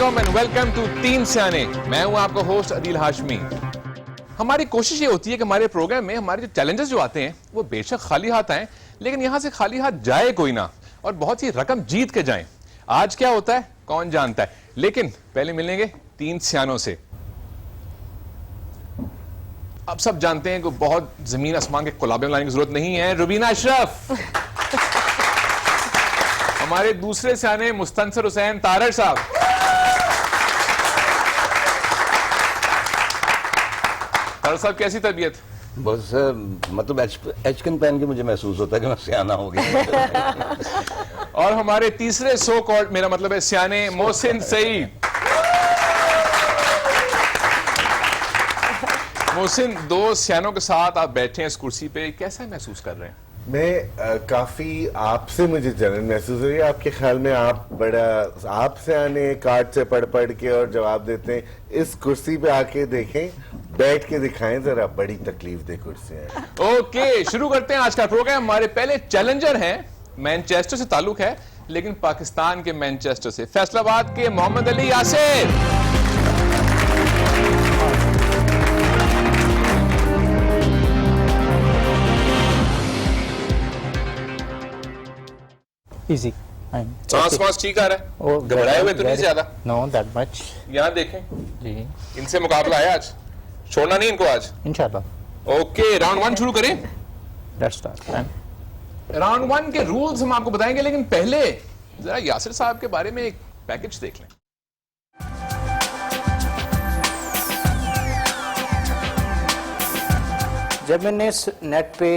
वालेकुम and welcome to तीन सियाने। मैं हूं आपका होस्ट अदील हाशमी। हमारी कोशिश ये होती है कि हमारे प्रोग्राम में हमारे जो चैलेंजेस जो आते हैं वो बेशक खाली हाथ आए, लेकिन यहां से खाली हाथ जाए कोई ना और बहुत सी रकम जीत के जाएं। आज क्या होता है कौन जानता है, लेकिन पहले मिलेंगे तीन सियानों से। अब सब जानते हैं कि बहुत जमीन आसमान के कोलाबे लाने की जरूरत नहीं है। रुबीना अशरफ, हमारे दूसरे सियाने मुस्तनसर हुसैन तारड़ साहब, तारड़ साहब कैसी तबीयत? बस मतलब एचकन पहन के मुझे महसूस होता है कि मैं सियाना हो गया। और हमारे तीसरे सो कॉल्ड, मेरा मतलब है सियाने, मोहसिन सईद। मोहसिन, दो सियानों के साथ आप बैठे हैं इस कुर्सी पे, कैसा महसूस कर रहे हैं? मैं काफी आपसे मुझे जलन महसूस हो रही है। आपके ख्याल में आप बड़ा आप सियाने कार्ड से पढ़ पढ़ के और जवाब देते हैं। इस कुर्सी पे आके देखें, बैठ के दिखाएं जरा, बड़ी तकलीफ दे कुर्सी है। ओके, शुरू करते हैं आज का प्रोग्राम। हमारे पहले चैलेंजर हैं, मैनचेस्टर से ताल्लुक है लेकिन पाकिस्तान के मैनचेस्टर से, फैसलाबाद के मोहम्मद अली यासिर। Easy. सांस ठीक आ रहा है? घबराए हुए तो नहीं ज्यादा? No, that much. यहाँ देखें, जी, इनसे मुकाबला है आज, छोड़ना नहीं इनको आज। इंशाल्लाह। ओके, राउंड वन शुरू करें। Let's start. राउंड वन के रूल्स हम आपको बताएंगे, लेकिन पहले जरा यासिर साहब के बारे में एक पैकेज देख लें। जब मैंने नेट पे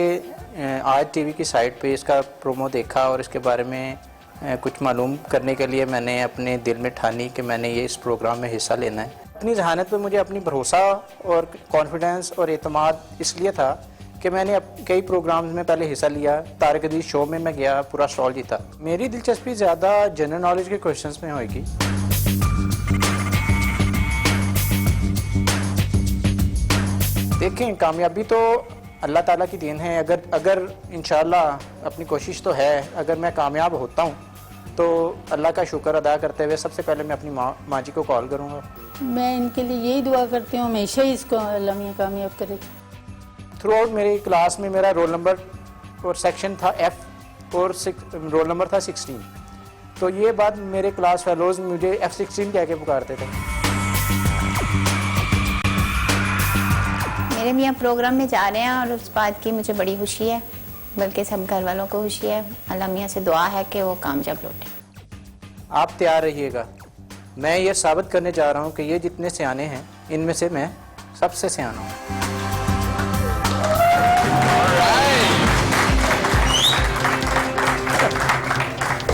आज टीवी की साइट पे इसका प्रोमो देखा और इसके बारे में कुछ मालूम करने के लिए मैंने अपने दिल में ठानी कि मैंने ये इस प्रोग्राम में हिस्सा लेना है। अपनी जहानत पे मुझे अपनी भरोसा और कॉन्फिडेंस और एतमाद इसलिए था कि मैंने कई प्रोग्राम्स में पहले हिस्सा लिया। तारिक अजीज शो में मैं गया, पूरा स्टॉल जीता। मेरी दिलचस्पी ज़्यादा जनरल नॉलेज के क्वेश्चंस में होगी। देखें, कामयाबी तो अल्लाह ताला की देन है। अगर इंशाल्लाह अपनी कोशिश तो है, अगर मैं कामयाब होता हूँ तो अल्लाह का शुक्र अदा करते हुए सबसे पहले मैं अपनी माँ जी को कॉल करूँगा। मैं इनके लिए यही दुआ करती हूँ, हमेशा ही इसको अल्लाह मियां कामयाब करे। थ्रू आउट मेरी क्लास में मेरा रोल नंबर और सेक्शन था F और रोल नंबर था 16। तो ये बात मेरे क्लास फेलोज मुझे F16 कह के पुकारते थे। मेरे मियाँ प्रोग्राम में जा रहे हैं और उस बात की मुझे बड़ी खुशी है, बल्कि सब घर वालों को खुशी है। अल्लाह मियाँ से दुआ है कि वो कामयाब लौटे। आप तैयार रहिएगा। मैं ये साबित करने जा रहा हूँ कि ये जितने सियाने हैं इनमें से मैं सबसे सियाना हूँ।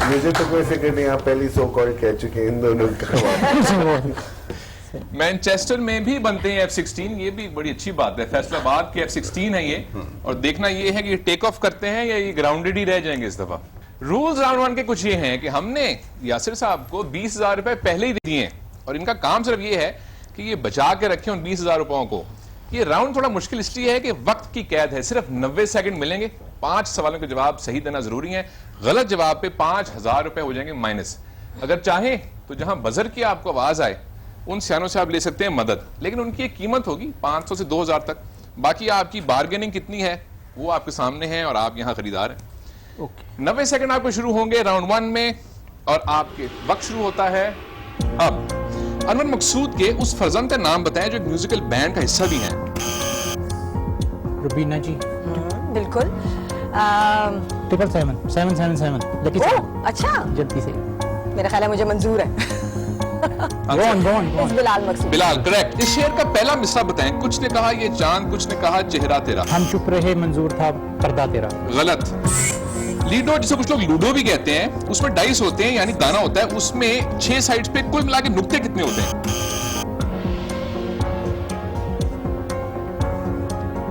मुझे तो कोई फिक्र नहीं, आप पहली सो कॉल्ड कह चुके हैं इन दोनों का। मैनचेस्टर में भी बनते हैं F16, ये भी बड़ी अच्छी बात है। फैसलाबाद के F16 है ये, और देखना ये है कि ये टेक ऑफ करते हैं या ये ग्राउंडेड ही रह जाएंगे इस दफा। रूल्स राउंड वन के कुछ ये हैं कि हमने यासिर साहब को 20,000 रुपए पहले ही दिए और इनका काम सिर्फ ये है कि ये बचा के रखें उन 20,000 रुपयों को। ये राउंड थोड़ा मुश्किल इसलिए है कि वक्त की कैद है, सिर्फ 90 सेकंड मिलेंगे। 5 सवालों के जवाब सही देना जरूरी है, गलत जवाब पे 5,000 रुपए हो जाएंगे माइनस। अगर चाहें तो जहां बजर की आपको आवाज आए उन सियानों से आप ले सकते हैं मदद, लेकिन उनकी एक कीमत होगी 500 से 2,000 तक। बाकी आपकी बार्गेनिंग कितनी है वो आपके सामने है और आप यहाँ खरीदार हैं। 90 सेकंड आपको शुरू होंगे राउंड वन में और आपके वक्त शुरू होता है अब। अनवर मकसूद के उस फर्जंद का नाम बताएं जो एक म्यूजिकल बैंड का हिस्सा भी है। रुबीना जी। बिल्कुल। 777 अच्छा, जल्दी से। मेरा ख्याल है मुझे मंजूर है। बिलाल मकसूद। बिलाल, करेक्ट। इस शेर का पहला मिसरा बताएं। कुछ ने कहा ये चांद, कुछ ने कहा चेहरा तेरा। हम चुप रहे, मंजूर था पर्दा तेरा। गलत। लीडो, जिसे कुछ लोग लूडो भी कहते हैं, उसमें डाइस होते हैं यानी दाना होता है, उसमें 6 साइड्स पे कुल मिला के नुक्ते कितने होते हैं?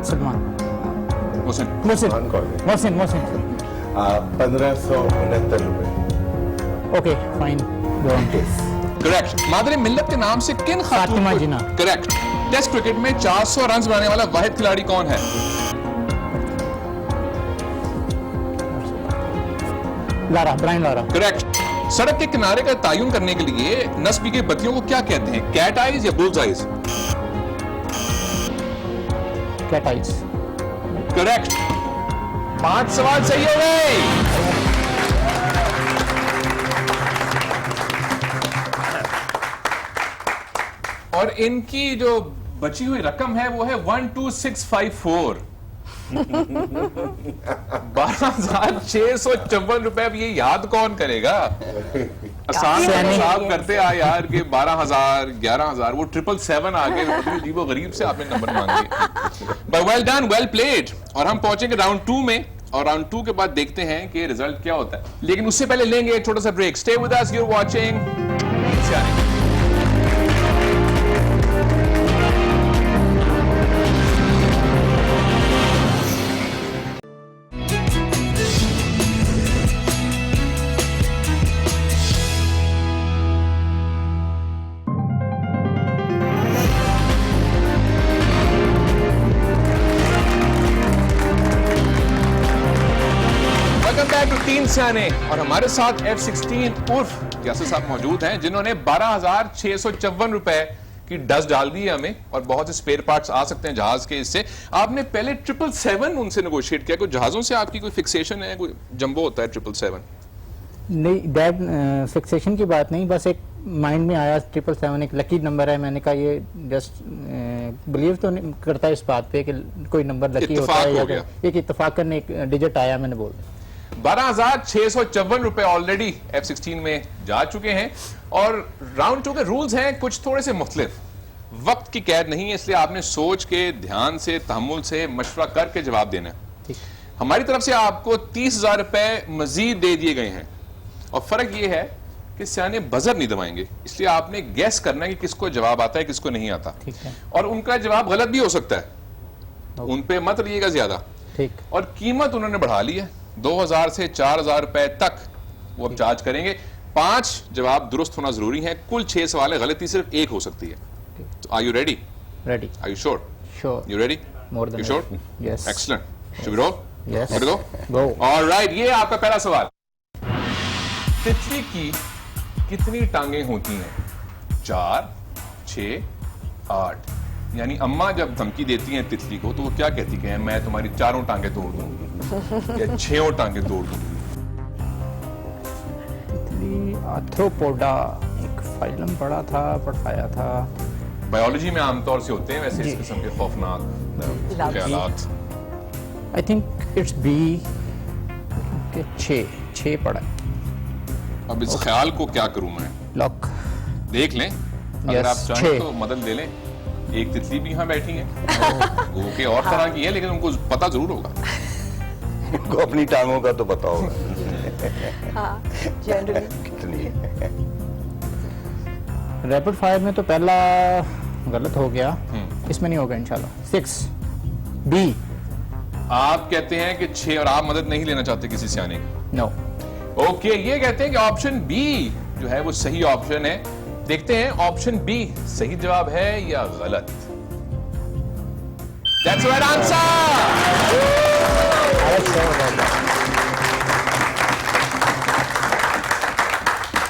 सलमान। मोहसिन। 1569 रुपए। Okay, fine. करेक्ट। मादरे मिल्लत के नाम से किन खातून को... जिन्ना। करेक्ट। टेस्ट क्रिकेट में 400 रन बनाने वाला वाहिद खिलाड़ी कौन है? Lara, Brian Lara. करेक्ट। सड़क के किनारे का तयन करने के लिए नस्बी की बत्तियों को क्या कहते हैं? कैट आइज या bulls eyes? Cat eyes. Correct. 5 सवाल सही हो गए। और इनकी जो बची हुई रकम है वो है 12654। 12,654 रुपए। अब ये याद कौन करेगा? आसान हिसाब करते आ यार कि 12,000 11,000 वो 777 आ गए। अजीबो गरीब से आपने नंबर मांगे। But well done, well played. और हम पहुंचेंगे राउंड 2 में, और राउंड 2 के बाद देखते हैं कि रिजल्ट क्या होता है। लेकिन उससे पहले लेंगे एक छोटा सा break. Stay with us, you are watching. तीन सियाने और हमारे साथ F-16 उर्फ यासिर साहब मौजूद हैं, जिन्होंने 12,654 रुपए की डस्ट डाल दी है हमें। और बहुत से स्पेयर पार्ट्स आ सकते हैं जहाज के। इससे आपने पहले 777 उनसे नेगोशिएट किया। कोई जहाजों से आपकी कोई फिक्सेशन है? कोई जंबो होता है 777? नहीं, दैट फिक्सेशन की बात नहीं, बस एक माइंड में आया 777 एक लकी नंबर है। मैंने कहा ये जस्ट बिलीव तो नहीं करता इस बात पे कि कोई नंबर लकी होता है, या एक इत्तेफाकन एक डिजिट आया, मैंने बोल दिया। 12,654 रुपए ऑलरेडी F-16 में जा चुके हैं। और राउंड 2 के रूल्स हैं कुछ थोड़े से मुख्तलिफ। वक्त की कैद नहीं है, इसलिए आपने सोच के, ध्यान से, तहम्मुल से, मशवरा करके जवाब देना है। हमारी तरफ से आपको 30,000 रुपए मजीद दे दिए गए हैं। और फर्क यह है कि सियाने बजर नहीं दबाएंगे, इसलिए आपने गैस करना है कि किसको जवाब आता है, किसको नहीं आता। और उनका जवाब गलत भी हो सकता है, उन पे मत रहिएगा ज्यादा। ठीक। और कीमत उन्होंने बढ़ा ली है, 2,000 से 4,000 रुपए तक वो अब चार्ज करेंगे। 5 जवाब दुरुस्त होना जरूरी है। कुल 6 सवाल है, गलती सिर्फ 1 हो सकती है। तो are you ready? Ready. Are you sure? Sure. You ready? More than you sure? Yes. Excellent. Should we roll? Yes. Go? Go. Alright, ये आपका पहला सवाल। तितली की कितनी टांगे होती हैं? 4, 6, 8। यानी अम्मा जब धमकी देती हैं तितली को तो वो क्या कहती है? मैं तुम्हारी 4 टांगे तोड़ दूंगी या 6 टांगे तोड़ दूंगी। तितली आर्थ्रोपोडा, एक फाइलम पढ़ाया था। बायोलॉजी में आमतौर से होते हैं वैसे इस किस्म के खौफनाक ख्यालात। आई थिंक इट्स बी के 6 पढ़ा है। अब इस ख्याल को क्या करूं मैं? लॉक देख लें, अगर आप चाहें तो मदद ले लें। एक तितली भी यहाँ बैठी है, वो के और तरह की है, लेकिन उनको पता जरूर होगा। उनको अपनी टांगों का तो पता होगा। हाँ, जनरली कितनी है। रैपिड फायर में तो पहला गलत हो गया, इसमें नहीं होगा इंशाल्लाह। 6 बी। आप कहते हैं कि 6 और आप मदद नहीं लेना चाहते किसी सियाने की? नो। ओके, ये कहते हैं कि ऑप्शन बी जो है वो सही ऑप्शन है। देखते हैं ऑप्शन बी सही जवाब है या गलत। That's right answer.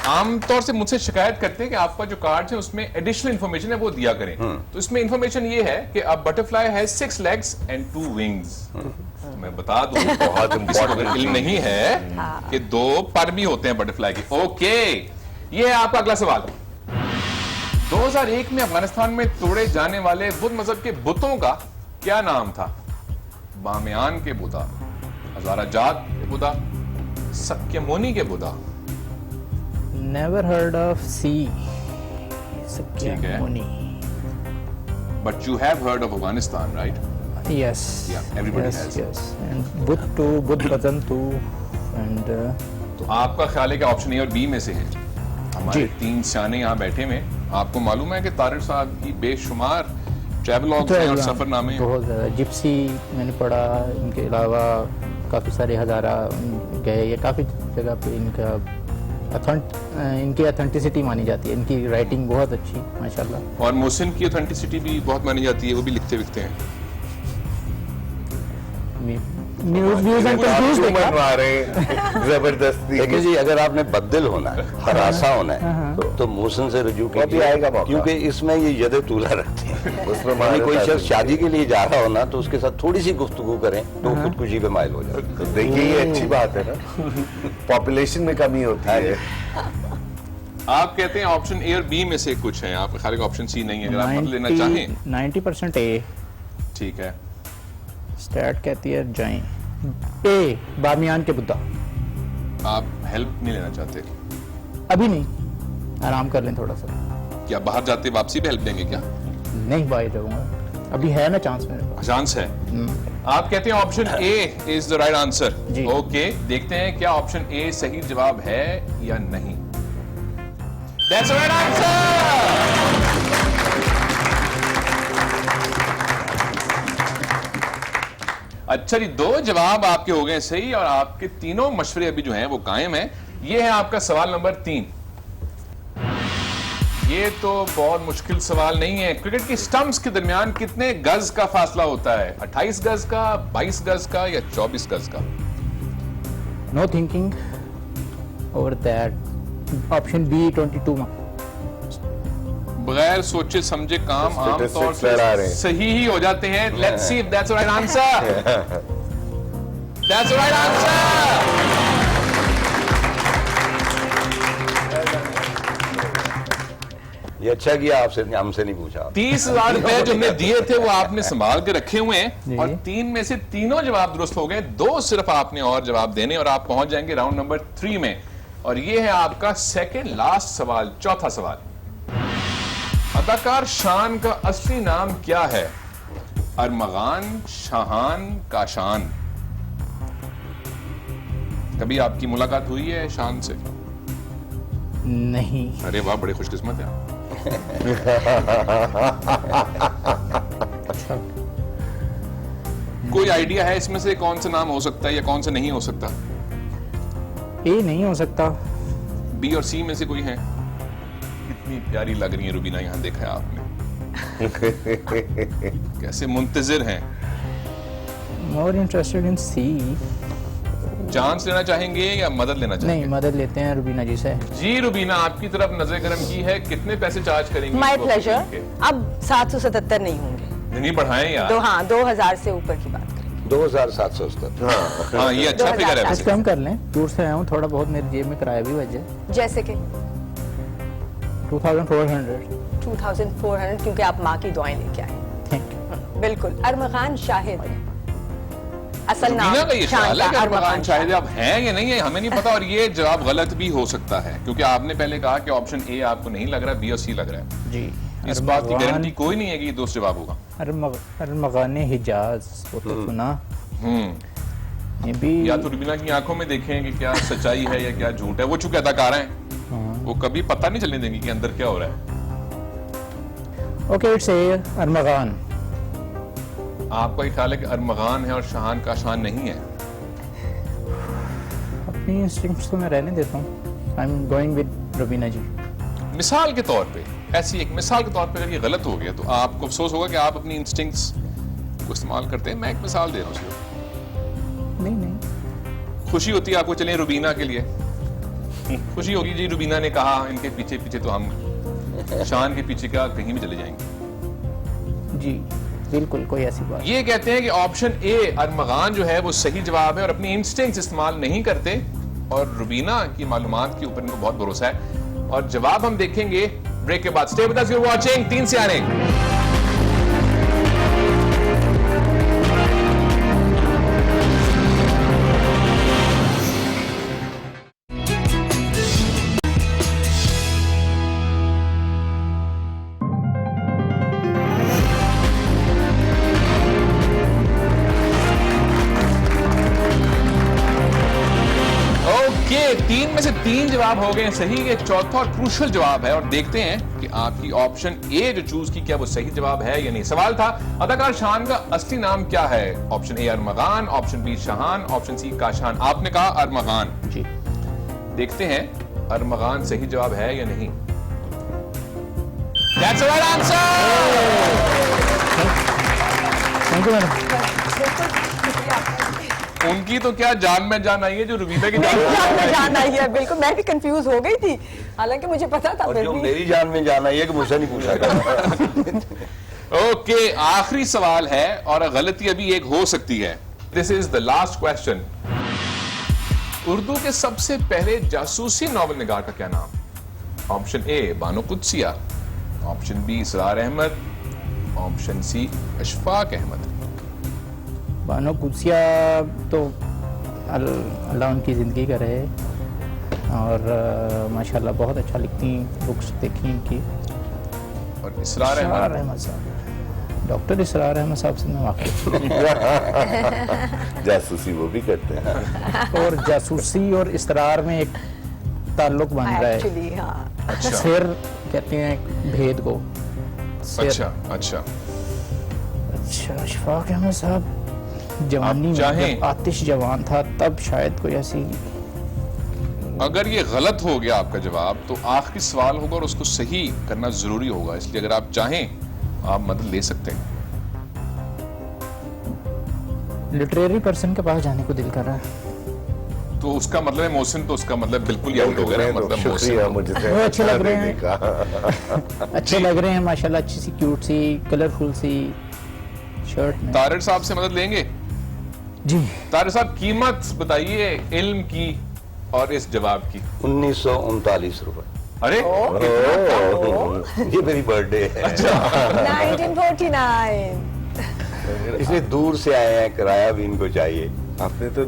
आमतौर से मुझसे शिकायत करते हैं कि आपका जो कार्ड है उसमें एडिशनल इंफॉर्मेशन है वो दिया करें। तो इसमें इंफॉर्मेशन ये है कि अब बटरफ्लाई है 6 legs and 2 wings। तो मैं बता दूं, बहुत इंपॉर्टेंट इल्म नहीं है कि 2 पर भी होते हैं बटरफ्लाई के। ओके, ये है आपका अगला सवाल। 2001 में अफगानिस्तान में तोड़े जाने वाले बुद्ध मजहब के बुतों का क्या नाम था? बामियान के बुद्धा, हजाराजात के बुद्धा, सक्यमुनि के बुद्धा। नेवर हर्ड ऑफ सी Sakyamuni. But you have heard of Afghanistan, right? Yes, everybody has. Yes, and Buddha बदन टू। एंड तो आपका ख्याल है कि ऑप्शन ए और बी में से है। हमारे 3 सियाने यहाँ बैठे हुए। आपको मालूम है कि तारिक साहब की बेशुमार ट्रैवलॉग्स हैं और सफरनामे। बहुत ज्यादा जिप्सी मैंने पढ़ा, इनके अलावा काफी सारे हजारा गए, ये काफी जगह पे इनकी ऑथेंटिसिटी मानी जाती है। इनकी राइटिंग बहुत अच्छी माशाल्लाह। और मोहसिन की ऑथेंटिसिटी भी बहुत मानी जाती है, वो भी लिखते विखते हैं। व्यूज एंड कंफ्यूज देखा। बनवा रहे हैं जबरदस्ती। देखिए जी, अगर आपने बददिल होना है, हरासा होना है, तो मोहसिन से रुजू वो भी कीजिए, आएगा मौका। क्योंकि इसमें ये यद तूला रखते हैं। उसमें यानी मारे कोई जाते शख्स हैं। शादी के लिए जा रहा हो ना, तो उसके साथ थोड़ी सी गुफ्तगू करें तो वो खुदकुशी पे माइल हो जाए। तो देखिए ये अच्छी बात है ना, पॉपुलेशन में कमी होती है। आप कहते हैं ऑप्शन ए और बी में से कुछ है, आपका ख्याल है ऑप्शन सी नहीं है, अगर आप लेना चाहें 90% ए। ठीक है। स्टैट कहती है जाएं ए बामियान के बुद्धा। आप हेल्प नहीं लेना चाहते? अभी नहीं, आराम कर लें थोड़ा सा। क्या बाहर जाते वापसी पे हेल्प देंगे क्या? नहीं बाहर जाऊंगा, अभी है ना चांस मेरे पास। चांस है। आप कहते हैं option A is the right answer. जी। ओके, देखते हैं क्या ऑप्शन ए सही जवाब है या नहीं। That's the right answer. अच्छा जी, 2 जवाब आपके हो गए सही और आपके तीनों मशवरे अभी जो हैं वो कायम हैं। ये है आपका सवाल नंबर 3। ये तो बहुत मुश्किल सवाल नहीं है। क्रिकेट की स्टंप्स के दरमियान कितने गज का फासला होता है? 28 गज का, 22 गज का या 24 गज का? No thinking over that. Option B 22 बगैर सोचे समझे काम आमतौर Statistics लड़ा रहे से हैं। सही ही हो जाते हैं। Let's see if that's the right answer. That's the right answer. ये अच्छा किया आपसे, हमसे नहीं पूछा। 30,000 रुपए जो हमने दिए थे वो आपने संभाल के रखे हुए हैं जी। और 3 में से तीनों जवाब दुरुस्त हो गए। 2 सिर्फ आपने और जवाब देने और आप पहुंच जाएंगे राउंड नंबर 3 में। और ये है आपका सेकंड लास्ट सवाल, चौथा सवाल। अदाकार शान का असली नाम क्या है? अरमगान, शाहान, काशान? कभी आपकी मुलाकात हुई है शान से? नहीं। अरे वाह, बड़े खुशकिस्मत है आप। कोई आइडिया है इसमें से कौन सा नाम हो सकता है या कौन सा नहीं हो सकता? ए नहीं हो सकता। बी और सी में से कोई है? कितनी प्यारी लग रही है रुबीना, यहां देखा है आपने कैसे मुंतजिर हैं। More interested in C. Chance लेना चाहेंगे या मदद लेना नहीं, चाहेंगे? मदद लेते हैं रुबीना जी से। जी रुबीना, आपकी तरफ नजर गरम की है। कितने पैसे चार्ज करेंगे? माई इनको प्लेजर। के? अब 777 नहीं होंगे, नहीं बढ़ाएं यार। तो हाँ 2000 से ऊपर की बात करेंगे। 2770। हाँ, ये अच्छा फिगर है कुछ कुछ वैसे। कम कर लें, दूर से आया हूँ, थोड़ा बहुत मेरी जेब में किराया भी बचे। जैसे कि 2400। 2400, क्योंकि आप माँ की दुआएं लेके आए। Thank you. बिल्कुल। अरमगान शाहिद असल रुबीना नाम का ये शान ख्याल है कि का अरमगान शाहिद अब हैं या नहीं है हमें नहीं पता, और ये जवाब गलत भी हो सकता है क्योंकि आपने पहले कहा कि ऑप्शन ए आपको नहीं लग रहा, बी और सी लग रहा है। जी। इस बात की गारंटी कोई नहीं है कि ये दोस्त जवाब होगा। अरमगान हिजाज वो तो सुना। ये भी या तो रुबीना की आंखों में देखें कि क्या सच्चाई है या क्या झूठ है। वो चूंकि अदाकार हैं, वो कभी पता नहीं चलने देंगे कि अंदर क्या हो रहा है। Okay, it's a Armaghan. आपका ये ख्याल है कि अरमगान है और शाहान का शान नहीं है? अपनी इंस्टिंक्ट्स को मैं रहने देता हूँ। I am going with Rubina ji. मिसाल के तौर पे, ऐसी एक मिसाल के तौर पे अगर ये गलत हो गया तो आपको अफसोस होगा कि आप अपनी इंस्टिंक्ट्स को इस्तेमाल करते हैं। मैं एक मिसाल दे रहा हूँ सिर्फ। नहीं। खुशी होती है आपको, चलें रुबीना के लिए खुशी होगी जी, रुबीना ने कहा इनके पीछे पीछे तो हम शान के पीछे क्या कहीं भी चले जाएंगे। जी बिल्कुल, कोई ऐसी बात। ये कहते हैं कि ऑप्शन ए अरमगान जो है वो सही जवाब है और अपनी इंस्टिंक्ट्स इस्तेमाल नहीं करते, और रुबीना की मालूमात के ऊपर इनको बहुत भरोसा है। और जवाब हम देखेंगे ब्रेक के बाद। Stay with us, you are watching 3 सियारे। ओके, 3 में से 3 जवाब हो गए सही। ये चौथा और क्रूशियल जवाब है और देखते हैं कि आपकी ऑप्शन ए जो चूज की क्या वो सही जवाब है या नहीं। सवाल था अदाकार शान का असली नाम क्या है? Option A Armaghan, option B Shahan, option C Kashan. आपने कहा अरमगान। जी। देखते हैं अरमगान सही जवाब है या नहीं। That's the right answer! Thank you madam. उनकी तो क्या जान में जान आई है, जो रुबीना की जान मेरी में जान में जान जान आई है, बिल्कुल। मैं भी कंफ्यूज हो गई थी, हालांकि मुझे पता था और फिर जो भी। मेरी जान में जाना ये कि मुझसे नहीं पूछा था। ओके, आखिरी सवाल है और गलती अभी एक हो सकती है। This is the last question. Urdu के सबसे पहले जासूसी नॉवल निगार का क्या नाम? Option A Bano Qudsia, option B Israr Ahmad, option C Ashfaq Ahmad. Bano Qudsia तो अल्लाह उनकी ज़िंदगी का रहे, और माशाल्लाह बहुत अच्छा लिखती, बुक्स देखी इनकी। और इसरार इसरार अहमद, अहमद साहब, डॉक्टर इसरार अहमद साहब से मैं वाकिफ जासूसी वो भी करते हैं। हूं। और जासूसी और इसरार में एक ताल्लुक बन रहा है। एक्चुअली हाँ, अच्छा सिर कहते हैं भेद को। सिर। अच्छा अच्छा। अच्छा, अशफाक अहमद साहब जवानी में चाहें- जब आतिश जवान था तब शायद कोई ऐसी। अगर ये गलत हो गया आपका जवाब तो आखिरी सवाल होगा और उसको सही करना जरूरी होगा, इसलिए अगर आप चाहें आप मदद ले सकते हैं। लिटरेरी पर्सन के पास जाने को दिल कर रहा है। तो उसका मतलब है मोहसिन, तो उसका मतलब बिल्कुल ही आउट हो गया ना, मतलब शुक्रिया मोहसिन। मुझे वो अच्छे लग रहे हैं। हैं। अच्छे लग रहे हैं माशाल्लाह, अच्छी सी क्यूट सी कलरफुल सी शर्ट में। तारिर साहब से मदद लेंगे? जी, तारिर साहब कीमत बताइए इल्म की और इस जवाब की। 1939 रुपए। अरे ये मेरी बर्थडे है, 1949। इसलिए दूर से आए हैं, किराया भी इनको चाहिए। आपने तो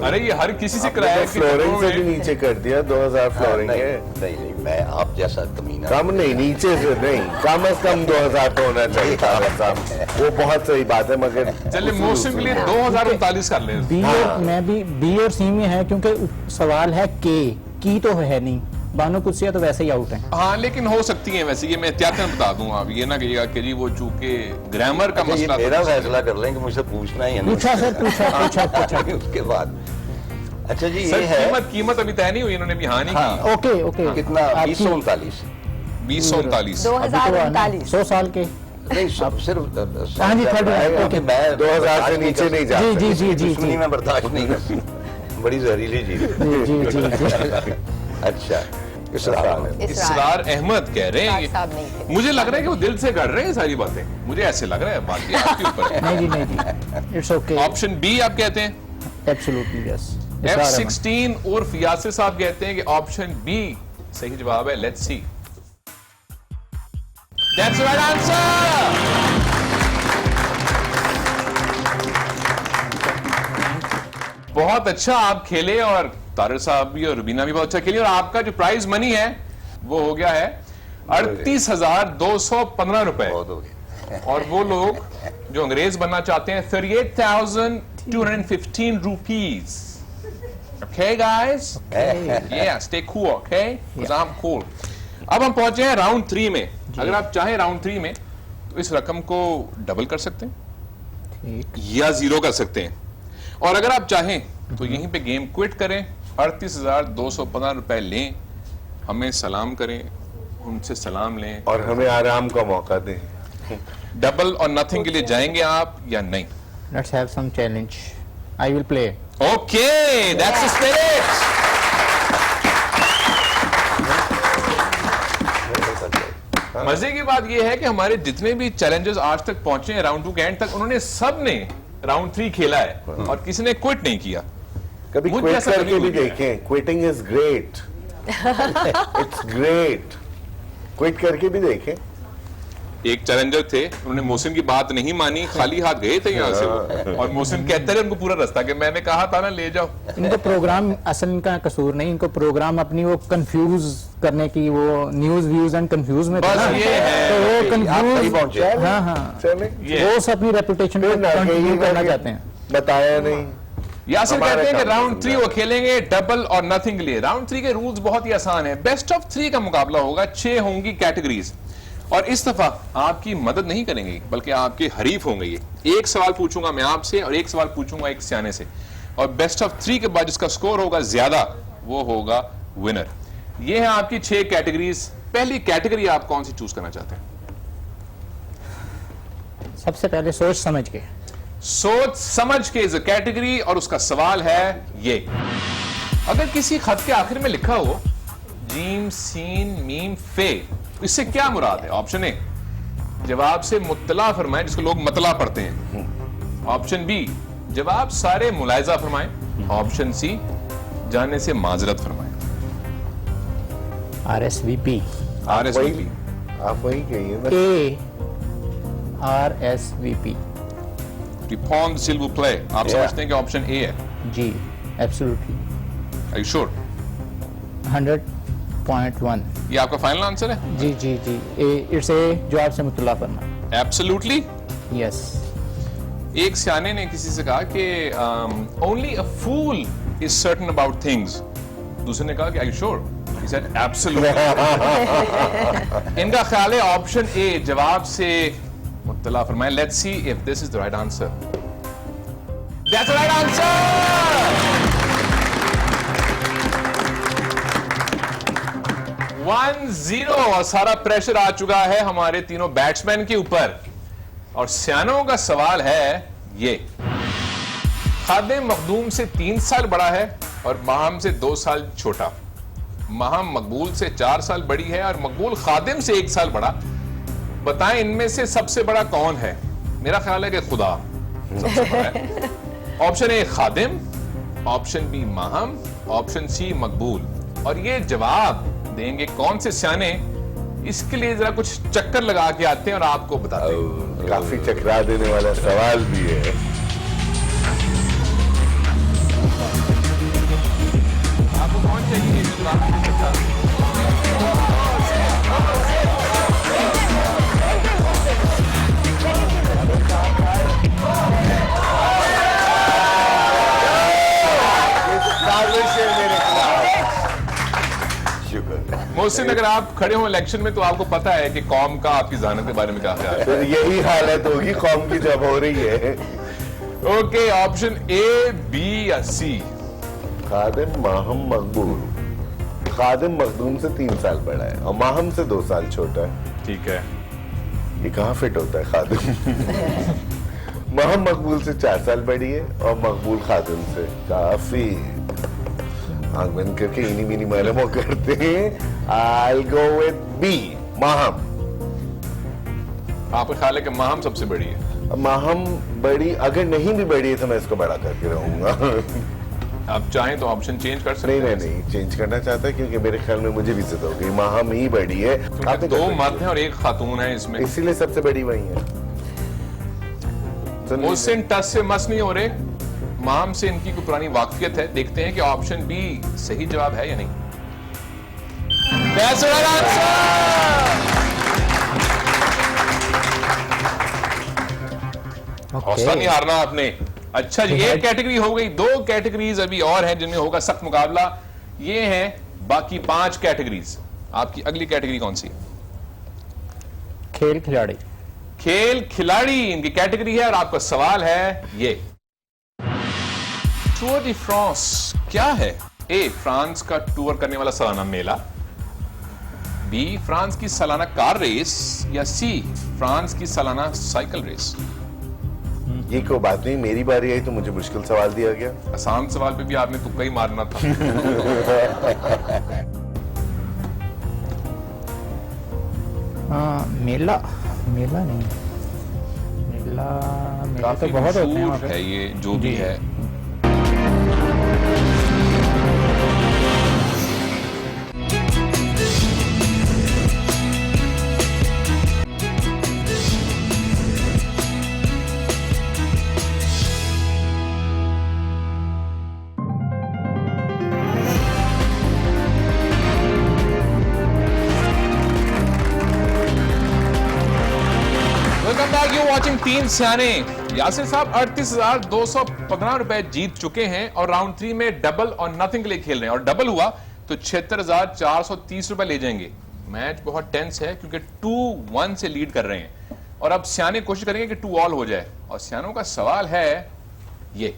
अरे ये हर किसी से कराया कि फ्लोरिंग से भी नीचे कर दिया। 2000 फ्लोरिंग नहीं, है। नहीं नहीं, मैं आप जैसा कमीना कम नहीं, नीचे से नहीं, कम से कम 2000 तो होना चाहिए था साहब। वो बहुत सही बात है, मगर चलिए मोहसिन के लिए 2039 कर लें। बी और मैं भी बी और सी में है, क्योंकि सवाल है के की तो है नहीं, बानो कुदसिया तो वैसे ही आउट है। हाँ लेकिन हो सकती है वैसे, ये मैं एहतियातन बता दूं, आप ये ना कहिएगा कि जी वो चूंकि ग्रामर का ये मसला मेरा था। फैसला कर लें कि मुझसे पूछना ही है नहीं। पूछा सर, पूछा। उसके बाद अच्छा जी सर ये है कीमत अभी तय नहीं हुई, इन्होंने भी हाँ नहीं हाँ। की। ओके ओके, कितना आपकी- 2039 2039। 2039। 100 साल के। नहीं सिर्फ हाँ जी, 30, ओके, मैं 2000 से नीचे नहीं जा जी जी जी दुश्मनी जी में बर्दाश्त नहीं करती, बड़ी जहरीली चीज। जी जी। अच्छा इसरार इसरार अहमद कह रहे हैं साहब नहीं ये। थे। मुझे लग रहा है कि वो दिल से कर रहे हैं सारी बातें, मुझे ऐसे लग रहा है, बाकी आपके ऊपर है। नहीं जी, नहीं जी, इट्स ओके, ऑप्शन बी आप कहते हैं? Absolutely yes. F16 उर्फ यासिर साहब कहते हैं कि ऑप्शन बी सही जवाब है। Let's see. That's right answer. बहुत अच्छा आप खेले, और तारिर साहब भी और रुबीना भी बहुत अच्छा खेली, और आपका जो प्राइज मनी है वो हो गया है 38,215 रुपए। बहुत हो गया। और वो लोग जो अंग्रेज बनना चाहते हैं 38,215 rupees. Okay guys? Yeah, stay cool, okay? Because I'm cool. अब हम पहुंचे हैं राउंड 3 में। अगर आप चाहें राउंड 3 में तो इस रकम को डबल कर सकते हैं ठीक, या जीरो कर सकते हैं, और अगर आप चाहें तो यहीं पे गेम क्विट करें, 38,215 रुपए लें, हमें सलाम करें, उनसे सलाम लें, और हमें आराम का मौका दें। डबल और नथिंग के लिए जाएंगे आप या नहीं? Let's have some challenge, I will play. Okay, that's the spirit. मजे की बात यह है कि हमारे जितने भी चैलेंजेस आज तक पहुंचे हैं राउंड 2 के एंड तक, उन्होंने सब ने राउंड 3 खेला है और किसी ने क्विट नहीं किया। कभी मुझ क्विट जैसा करके कभी भी नहीं देखें। Quitting is great, it's great. Quit करके भी देखें। एक चैलेंजर थे, उन्होंने मोहसिन की बात नहीं मानी, खाली हाथ गए थे यहाँ से वो। और मोहसिन कहते रहे उनको पूरा रास्ता कि मैंने कहा था ना ले जाओ। इनको प्रोग्राम असल इनका कसूर नहीं, इनको प्रोग्राम अपनी वो कंफ्यूज करने की, वो न्यूज व्यूज एंड कंफ्यूज में था बस ना, ये है। तो वो आप सही कंफ्यूज, पहुंचे। हाँ हाँ, चले ये वो सब अपनी रेपुटेशन को फिर ना कंटिन्यू कहिएगा करना कि चाहते हैं। बताया नहीं। यासिर हमारे कहते हैं कि काम राउंड को 3 वो खेलेंगे डबल और नथिंग के लिए। राउंड 3 के रूल्स बहुत ही आसान है। बेस्ट ऑफ 3 का मुकाबला होगा, 6 होंगी कैटेगरीज, और इस दफा आपकी मदद नहीं करेंगे बल्कि आपके हरीफ होंगे। ये एक सवाल पूछूंगा मैं आपसे और एक सवाल पूछूंगा एक सियाने से, और बेस्ट ऑफ 3 के बाद जिसका स्कोर होगा ज्यादा वो होगा विनर। ये है आपकी 6 कैटेगरीज। पहली कैटेगरी आप कौन सी चूज करना चाहते हैं? सबसे पहले सोच समझ के सोच समझ के इज अ कैटेगरी और उसका सवाल है ये। अगर किसी खत के आखिर में लिखा हो जीम सीन मीम फे, इससे क्या मुराद है? ऑप्शन ए, जवाब से मुत्तला फरमाएं, जिसको लोग मतला पढ़ते हैं। ऑप्शन बी, जवाब सारे मुलायजा फरमाएं। ऑप्शन सी, जाने से माजरत फरमाएं। RSVP RSVP। आप वही कहिए ना। RSVP Repond the syllable play। आप समझते हैं कि ऑप्शन ए है? जी, एब्सोल्युटली Are you sure? 100.1। ये आपका फाइनल आंसर है? जी जी जी, इट्स ए जवाब से मुतला फरमा। Absolutely। यस। एक सियाने ने किसी से कहा कि only a fool is certain about things। दूसरे ने कहा कि are you sure? He said absolutely। इनका ख्याल है ऑप्शन ए, जवाब से मुत्तला फरमाएं। Let's see if this is the right answer। That's the right answer। 1-0 और सारा प्रेशर आ चुका है हमारे तीनों बैट्समैन के ऊपर। और सियानों का सवाल है ये। खादिम मखदूम से 3 साल बड़ा है और माहम से 2 साल छोटा। माहम मकबूल से 4 साल बड़ी है और मकबूल खादिम से 1 साल बड़ा। बताएं इनमें से सबसे बड़ा कौन है? मेरा ख्याल है कि खुदा सबसे बड़ा है। Option A Khadim, option B Maham, option C Maqbool. और ये जवाब देंगे कौन से सियाने, इसके लिए जरा कुछ चक्कर लगा के आते हैं और आपको बताते हैं। काफी चकरा देने वाला सवाल भी है। आपको कौन चाहिए जो जवाब दे सकता है? मोहसिन, अगर आप खड़े हो इलेक्शन में तो आपको पता है कि कौम का आपकी ज़ानत के बारे में क्या ख्याल है? तो यही हालत होगी कौम की जब हो रही है। ओके, ऑप्शन ए, बी या सी? खादिम माहम मकबूल। खादिम मखदूम से 3 साल बड़ा है और माहम से 2 साल छोटा है। ठीक है। ये कहाँ फिट होता है खादिम? माहम मकबूल से 4 साल बड़ी है और मकबूल खादिम से काफी। आंख बंद करके इनी मिनी मालूम करते हैं। I'll go with B, Maham. आपका ख्याल है कि माहम सबसे बड़ी है? माहम बड़ी, अगर नहीं भी बड़ी है तो मैं इसको बड़ा करके रहूंगा। आप चाहें तो ऑप्शन चेंज कर सकते नहीं हैं। नहीं नहीं, चेंज करना चाहता क्योंकि मेरे ख्याल में मुझे भी जिद हो गई। माहम ही बड़ी है। क्योंकि 2 मर्द हैं और 1 खातून है इसमें। इसीलिए सबसे बड़ी वही है। मोहसिन टस से मस नहीं हो रहे। माम से इनकी कोई पुरानी वाकफियत है। देखते हैं कि ऑप्शन बी सही जवाब है या नहीं। That's the right answer। हौसला नहीं हारना आपने। अच्छा जी, एक कैटेगरी हो गई, 2 कैटेगरीज अभी और हैं जिनमें होगा सख्त मुकाबला। ये हैं बाकी 5 कैटेगरीज। आपकी अगली कैटेगरी कौन सी? खेल खिलाड़ी। खेल खिलाड़ी इनकी कैटेगरी है और आपका सवाल है ये। टूर डी फ्रांस क्या है? ए, फ्रांस का टूर करने वाला सालाना मेला। बी, फ्रांस की सालाना कार रेस। या सी, फ्रांस की सालाना साइकिल रेस। ये कोई बात नहीं, मेरी बारी आई तो मुझे मुश्किल सवाल दिया गया। आसान सवाल पे भी आपने तुक्का ही मारना था। हाँ, मेला नहीं, मेला तो काफी बहुत होते हैं वहाँ मशहूर पे। है ये जो भी है। Welcome back, you watching 3 Siyane. Yasir साहब 38,215 रुपए जीत चुके हैं और राउंड 3 में डबल और नथिंग के लिए खेल रहे हैं। और डबल हुआ तो 76,430 रुपए ले जाएंगे। मैच बहुत टेंस है क्योंकि 2-1 से लीड कर रहे हैं और अब सियाने कोशिश करेंगे कि 2 ऑल हो जाए। और सियानों का सवाल है ये।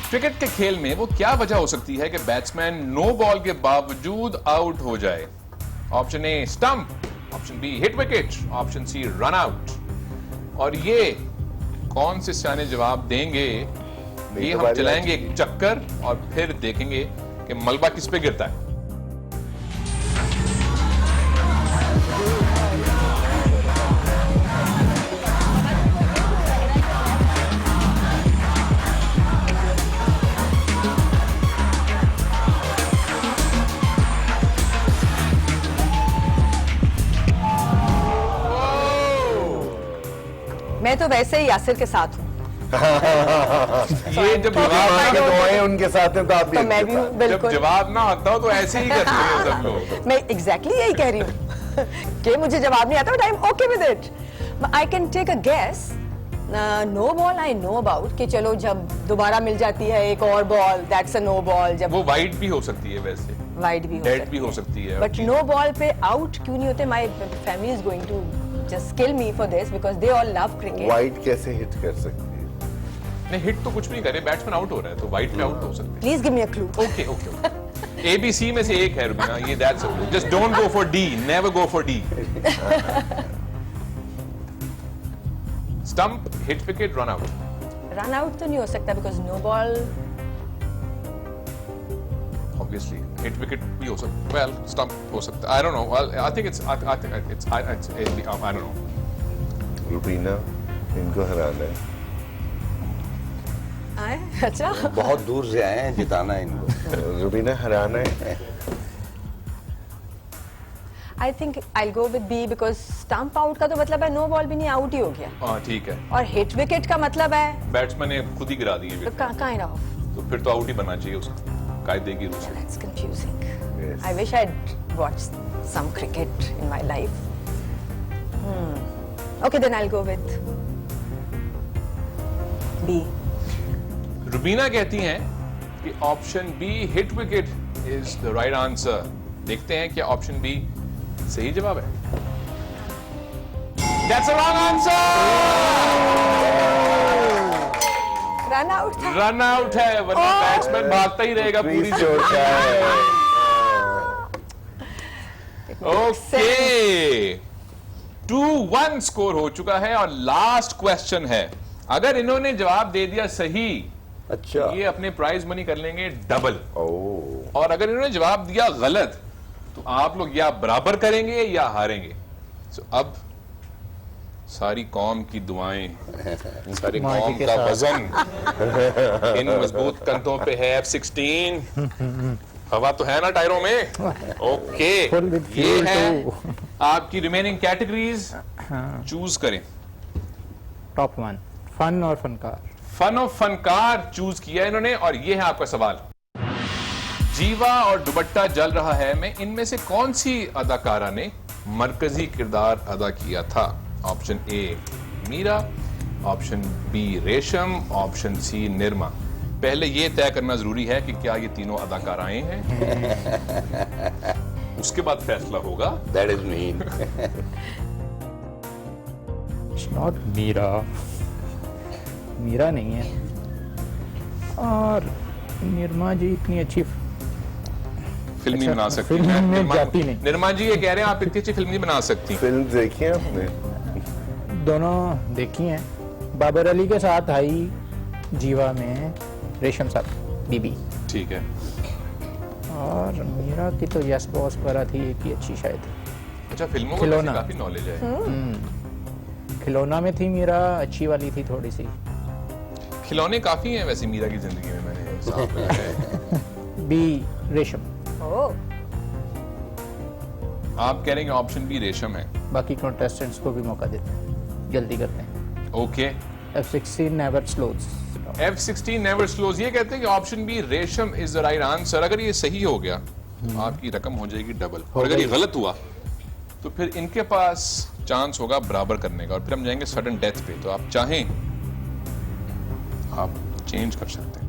क्रिकेट के खेल में वो क्या वजह हो सकती है कि बैट्समैन नो बॉल के बावजूद आउट हो जाए? Option A, stump. Option B, hit wicket. Option C, run out. और ये कौन से सियाने जवाब देंगे ये हम बारी चलाएंगे एक चक्कर और फिर देखेंगे कि मलबा किस पे गिरता है। मैं तो वैसे ही यासिर के साथ हूँ, ये जब जवाब माँ की दुआएं उनके साथ हैं तो आप भी तो मैं उनके भी हूँ साथ। जब बिल्कुल। जवाब ना आता हो तो ऐसे ही करते हैं सब लोग। मैं एग्जैक्टली यही कह रही हूँ कि मुझे जवाब नहीं आता but I am okay with it. I can take a guess. No ball I know about कि चलो जब दोबारा मिल जाती है एक और ball, that's a no ball. जब वो वाइड भी हो सकती है, वैसे वाइड भी डेड भी हो सकती है। बट नो बॉल पे आउट क्यों नहीं होते? My family is going to just kill me for this because they all love cricket. Wide कैसे हिट कर सकती है? नहीं, हिट तो कुछ भी नहीं करे, बैट्समैन आउट हो रहा है तो वाइड पे आउट हो सकते हैं। Please give me a clue. Okay okay, ABC में से एक है रुबीना, ये that's just don't go for D, never go for D। Stump, hit wicket, run out. Run out तो नहीं हो सकता because no ball. Obviously, hit wicket भी हो सकता, well, stump हो सकता, I don't know, well, I think it's, I don't know. Rubina, इनको हराना है। अच्छा, बहुत दूर से आए हैं, जिताना है इनको। रुबीना हराना है। I think I go with B because stump out का तो मतलब है नो बॉल भी नहीं, आउट ही हो गया। हाँ ठीक है, और हिट विकेट का मतलब है बैट्समैन ने खुद ही गिरा दिए wicket, काइंड ऑफ। तो फिर तो आउट ही बनना चाहिए उसका, कायदे की रूप से। That's confusing. Yes. I wish I'd watched some cricket in my life. Okay, then I'll go with B. Rubina कहती हैं कि option B hit wicket is the right answer. देखते हैं क्या ऑप्शन बी सही जवाब है। That's a wrong answer! Run out था। रन आउट है, वरना बैट्समैन भागता ही रहेगा पूरी क्रीज छोड़ता है। ओके, 2-1 स्कोर हो चुका है और लास्ट क्वेश्चन है। अगर इन्होंने जवाब दे दिया सही, अच्छा, ये अपने प्राइज मनी कर लेंगे डबल, ओह, और अगर इन्होंने जवाब दिया गलत तो आप लोग या बराबर करेंगे या हारेंगे। So, अब सारी कौम की दुआएं, सारी कौम का वजन इन मजबूत कंधों पे है। F16 हवा तो है ना टायरों में? ओके, ये है आपकी रिमेनिंग कैटेगरीज, चूज करें। टॉप 1 फन और फनकार। फन और फनकार चूज किया इन्होंने, और ये है आपका सवाल। जीवा और दुपट्टा जल रहा है में इनमें से कौन सी अदाकारा ने मरकजी किरदार अदा किया था? Option A Meera, option B Resham, option C Nirma. पहले ये तय करना जरूरी है कि क्या ये तीनों अदाकाराएं हैं, उसके बाद फैसला होगा। That is me. It's not Meera, Meera नहीं है। और निर्मा जी इतनी अच्छी फिल्म नहीं बना सकती फिल्म हैं। में जाती नहीं। निर्मा जी ये कह रहे हैं आप इतनी अच्छी फिल्म नहीं बना सकती। फिल्म देखी है आपने? दोनों देखी हैं। बाबर अली के साथ आई जीवा में रेशम साहब बीबी, ठीक है, और मीरा की तो यस बॉस पर थी एक ही अच्छी शायद। अच्छा, फिल्मों को खिलौना। काफी नॉलेज है। खिलौना में थी मीरा, अच्छी वाली थी थोड़ी सी। खिलौने काफी हैं वैसे मीरा की जिंदगी में, मैंने साफ है। बी रेशम। ओह, आप कह रहे हैं ऑप्शन बी रेशम है। बाकी कंटेस्टेंट्स को भी मौका देते हैं, जल्दी करते हैं। Okay, F16 never slows. F16 never slows. ये कहते हैं कि ऑप्शन बी रेशम इज द राइट आंसर। अगर ये सही हो गया आपकी रकम हो जाएगी डबल, और अगर ये गलत हुआ तो फिर इनके पास चांस होगा बराबर करने का, और फिर हम जाएंगे सडन डेथ पे। तो आप चाहें आप चेंज कर सकते हैं।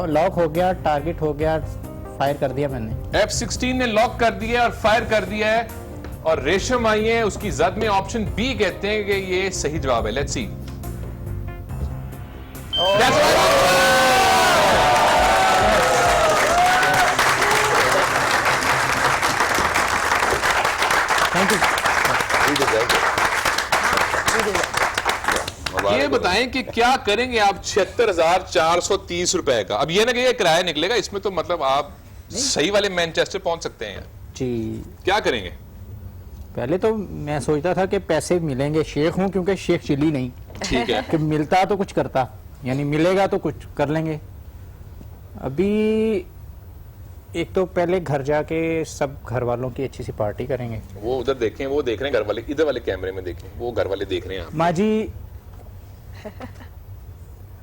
लॉक हो गया, टारगेट हो गया, फायर कर दिया मैंने। F16 ने लॉक कर दिया और फायर कर दिया है, और रेशम आई है उसकी जद में। ऑप्शन बी कहते हैं कि ये सही जवाब है। Let's see. Thank you. He deserved it. ये बताएं कि क्या करेंगे आप 76,430 रुपए का। अब ये ना कि ये किराया निकलेगा, इसमें तो मतलब आप सही वाले मैनचेस्टर पहुंच सकते हैं। जी क्या करेंगे? पहले तो मैं सोचता था कि पैसे मिलेंगे, शेख हूँ क्योंकि शेख चिली नहीं, ठीक है। कि मिलता तो कुछ करता, यानी मिलेगा तो कुछ कर लेंगे। अभी एक तो पहले घर जाके सब घर वालों की अच्छी सी पार्टी करेंगे। वो उधर देखें, वो देख रहे हैं घर वाले, इधर वाले कैमरे में देखें, वो घर वाले देख रहे हैं आप। माँ जी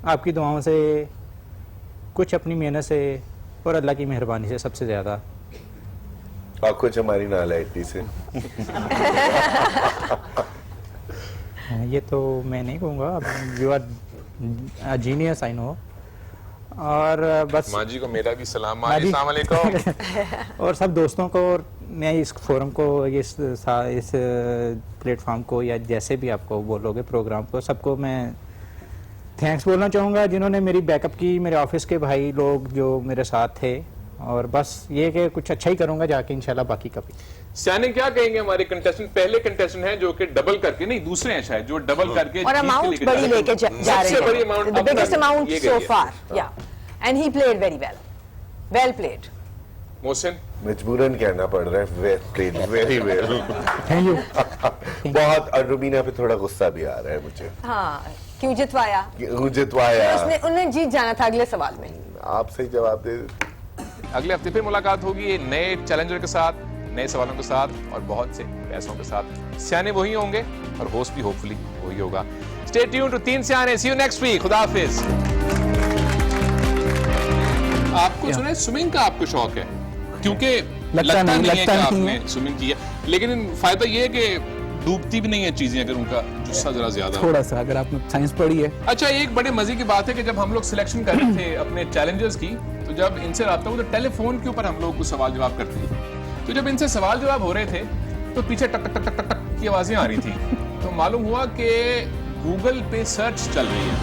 आपकी दुआओं से, कुछ अपनी मेहनत से और अल्लाह की मेहरबानी से सबसे ज्यादा, और कुछ हमारी नालायकी से। ये तो मैं नहीं कहूँगा, you are genius I know. और बस माँ जी को मेरा भी सलाम। माँ जी। अस्सलाम वालेकुम। और सब दोस्तों को, और मैं इस फोरम को, इस प्लेटफॉर्म को, या जैसे भी आपको बोलोगे प्रोग्राम को, सबको मैं थैंक्स बोलना चाहूँगा जिन्होंने मेरी बैकअप की, मेरे ऑफिस के भाई लोग जो मेरे साथ थे। और बस ये कि कुछ अच्छा ही करूँगा जाके इंशाल्लाह, बाकी कभी। सियाने क्या कहेंगे हमारे कंटेस्टेंट? पहले कंटेस्टेंट हैं जो कि डबल करके, नहीं दूसरे हैं शायद जो डबल करके और जीत के अमाउंट लेके बड़ी जा रहे लेके हैं। जा रहे सबसे बड़ी हैं, अमाउंट द बिगेस्ट अमाउंट ये सो गई है। फार, या, and he played very well, well played. Mohsin, मजबूरन कहना पड़ रहा है, वेरी वेल। Thank you. बहुत। और रुबीना पे थोड़ा गुस्सा भी आ रहा है मुझे, हाँ, क्यों जितवाया? जितवाया। उन्हें जीत जाना था अगले सवाल में। आप सही जवाब दे। अगले हफ्ते फिर मुलाकात होगी नए चैलेंजर के साथ, नए सवालों के साथ और बहुत से पैसों के साथ। सियाने वही होंगे और होस्ट भी होपफुली वही होगा। Stay tuned to 3 Siyane. See you next week. खुदा हाफिज। आपको सुना है स्विमिंग का आपको शौक है? क्योंकि लगता नहीं है कि आपने स्विमिंग की है, लेकिन फायदा ये है कि डूबती भी नहीं है चीजें अगर उनका जुस्सा जरा ज्यादा हो। थोड़ा सा अगर आपने साइंस पढ़ी है। अच्छा, एक बड़े मजे की बात है कि जब हम लोग सिलेक्शन कर रहे थे अपने चैलेंजर्स की, तो जब इनसे राब्ता हुआ तो टेलीफोन के ऊपर हम लोग कुछ सवाल जवाब करते थे। तो जब इनसे सवाल जवाब हो रहे थे तो पीछे टक टक टक टक टक की आवाजें आ रही थी। तो मालूम हुआ कि गूगल पे सर्च चल रही है।